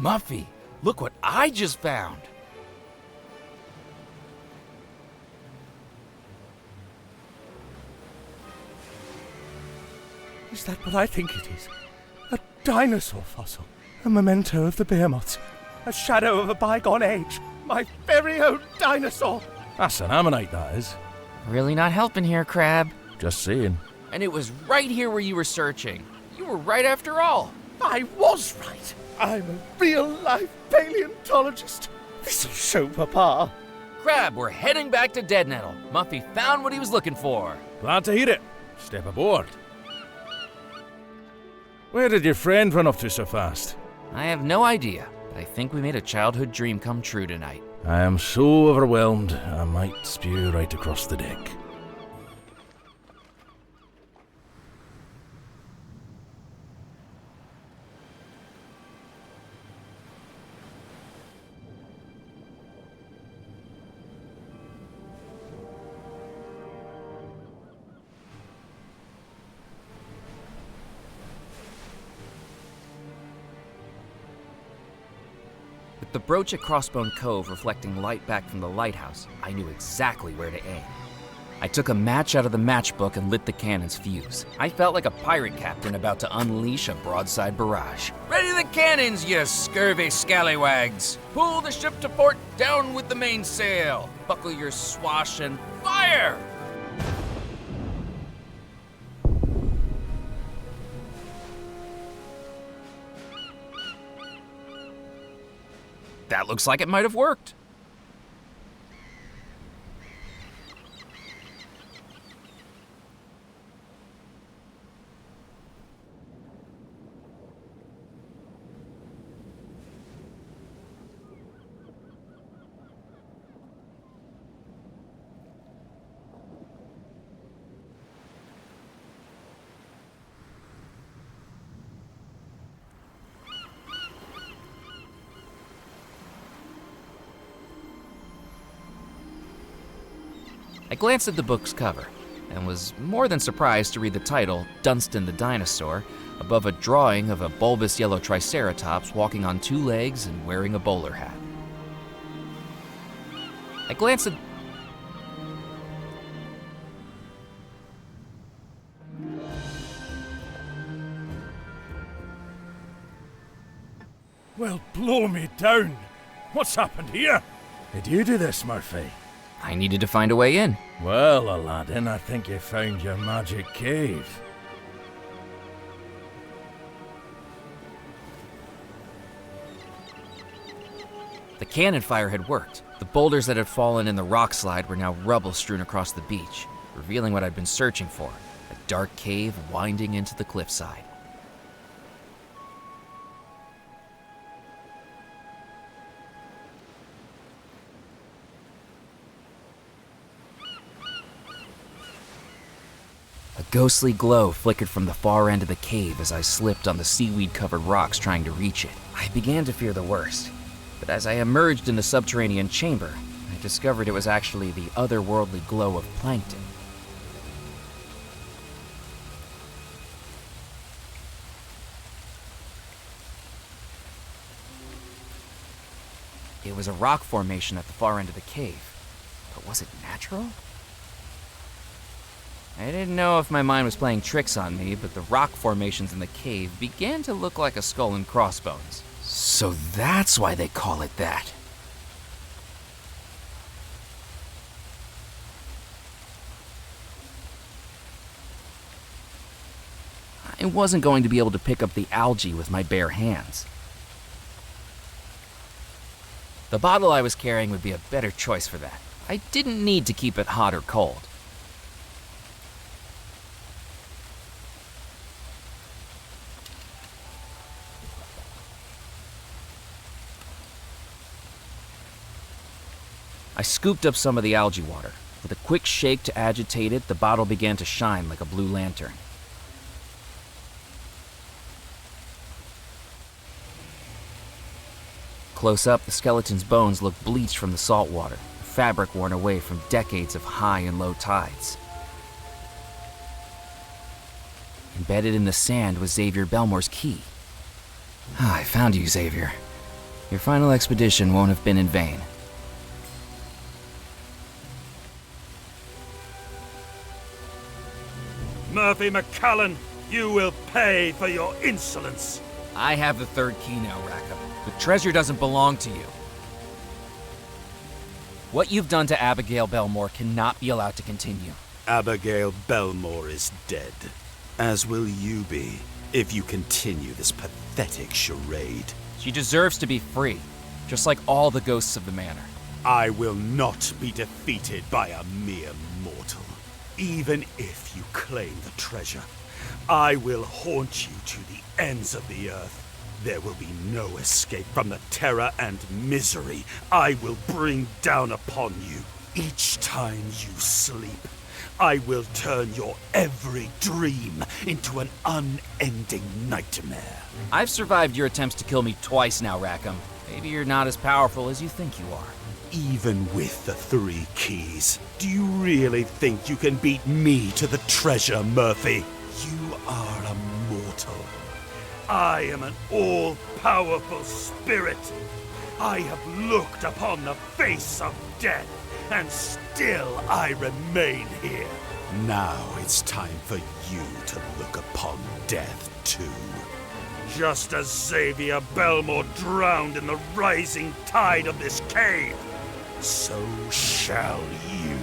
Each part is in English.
Muffy, look what I just found. Is that what I think it is? A dinosaur fossil. A memento of the behemoths. A shadow of a bygone age. My very own dinosaur. That's an ammonite, that is. Really not helping here, Crab. Just saying. And it was right here where you were searching. You were right after all. I was right. I'm a real-life paleontologist. This'll show Papa. Crab, we're heading back to Dead Nettle. Muffy found what he was looking for. Glad to hear it. Step aboard. Where did your friend run off to so fast? I have no idea, but I think we made a childhood dream come true tonight. I am so overwhelmed, I might spew right across the deck. With the brooch at Crossbone Cove reflecting light back from the lighthouse, I knew exactly where to aim. I took a match out of the matchbook and lit the cannon's fuse. I felt like a pirate captain about to unleash a broadside barrage. Ready the cannons, you scurvy scallywags! Pull the ship to port, down with the mainsail! Buckle your swash and fire! That looks like it might have worked. I glanced at the book's cover and was more than surprised to read the title, Dunstan the Dinosaur, above a drawing of a bulbous yellow triceratops walking on two legs and wearing a bowler hat. I glanced at... Well, blow me down. What's happened here? Did you do this, Murphy? I needed to find a way in. Well, Aladdin, I think you found your magic cave. The cannon fire had worked. The boulders that had fallen in the rock slide were now rubble strewn across the beach, revealing what I'd been searching for, a dark cave winding into the cliffside. A ghostly glow flickered from the far end of the cave as I slipped on the seaweed-covered rocks trying to reach it. I began to fear the worst, but as I emerged in the subterranean chamber, I discovered it was actually the otherworldly glow of plankton. It was a rock formation at the far end of the cave, but was it natural? I didn't know if my mind was playing tricks on me, but the rock formations in the cave began to look like a skull and crossbones. So that's why they call it that. I wasn't going to be able to pick up the algae with my bare hands. The bottle I was carrying would be a better choice for that. I didn't need to keep it hot or cold. I scooped up some of the algae water. With a quick shake to agitate it, the bottle began to shine like a blue lantern. Close up, the skeleton's bones looked bleached from the salt water, the fabric worn away from decades of high and low tides. Embedded in the sand was Xavier Belmore's key. I found you, Xavier. Your final expedition won't have been in vain. Murphy McCallan, you will pay for your insolence. I have the third key now, Rackham. The treasure doesn't belong to you. What you've done to Abigail Belmore cannot be allowed to continue. Abigail Belmore is dead, as will you be if you continue this pathetic charade. She deserves to be free, just like all the ghosts of the manor. I will not be defeated by a mere mortal. Even if you claim the treasure, I will haunt you to the ends of the earth. There will be no escape from the terror and misery I will bring down upon you. Each time you sleep, I will turn your every dream into an unending nightmare. I've survived your attempts to kill me twice now, Rackham. Maybe you're not as powerful as you think you are. Even with the 3 keys, do you really think you can beat me to the treasure, Murphy? You are a mortal. I am an all-powerful spirit. I have looked upon the face of death, and still I remain here. Now it's time for you to look upon death too. Just as Xavier Belmore drowned in the rising tide of this cave, So shall you.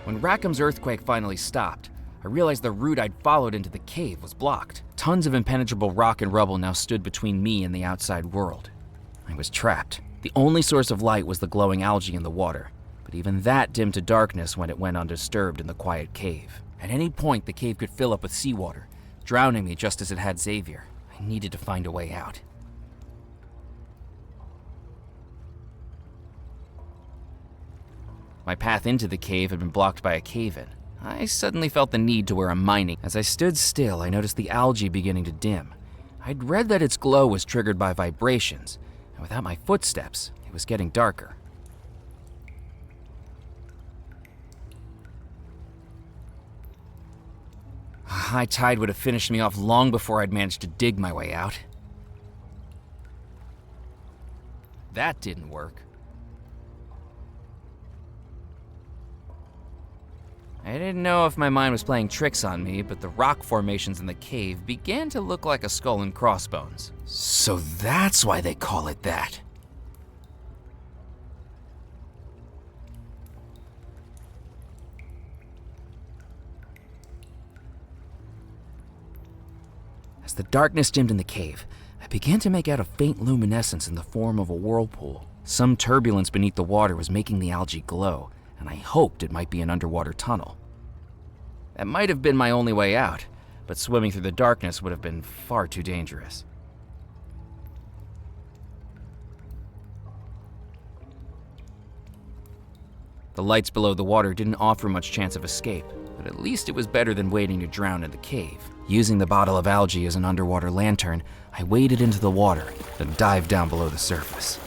When Rackham's earthquake finally stopped, I realized the route I'd followed into the cave was blocked. Tons of impenetrable rock and rubble now stood between me and the outside world. I was trapped. The only source of light was the glowing algae in the water, but even that dimmed to darkness when it went undisturbed in the quiet cave. At any point, the cave could fill up with seawater, drowning me just as it had Xavier. I needed to find a way out. My path into the cave had been blocked by a cave-in. I suddenly felt the need to wear a mining. As I stood still, I noticed the algae beginning to dim. I'd read that its glow was triggered by vibrations, and without my footsteps, it was getting darker. A high tide would have finished me off long before I'd managed to dig my way out. That didn't work. I didn't know if my mind was playing tricks on me, but the rock formations in the cave began to look like a skull and crossbones. So that's why they call it that. As the darkness dimmed in the cave, I began to make out a faint luminescence in the form of a whirlpool. Some turbulence beneath the water was making the algae glow, and I hoped it might be an underwater tunnel. That might have been my only way out, but swimming through the darkness would have been far too dangerous. The lights below the water didn't offer much chance of escape, but at least it was better than waiting to drown in the cave. Using the bottle of algae as an underwater lantern, I waded into the water, then dived down below the surface.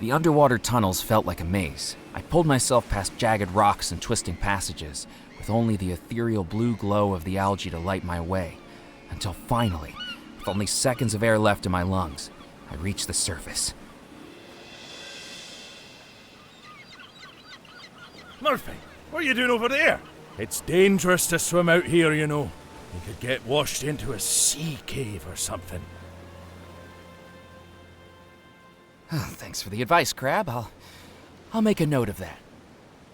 The underwater tunnels felt like a maze. I pulled myself past jagged rocks and twisting passages, with only the ethereal blue glow of the algae to light my way, until finally, with only seconds of air left in my lungs, I reached the surface. Murphy, what are you doing over there? It's dangerous to swim out here, you know. You could get washed into a sea cave or something. Thanks for the advice, Crab. I'll make a note of that.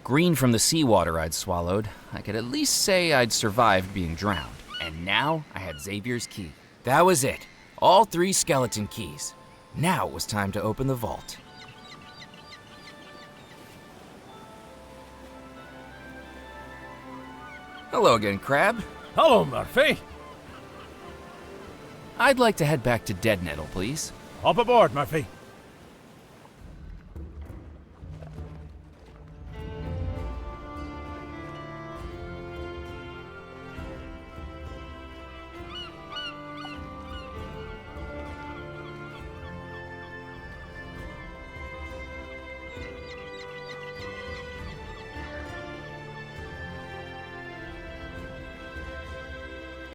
Green from the seawater I'd swallowed, I could at least say I'd survived being drowned. And now I had Xavier's key. That was it. All 3 skeleton keys. Now it was time to open the vault. Hello again, Crab. Hello, Murphy. I'd like to head back to Dead Nettle, please. Hop aboard, Murphy.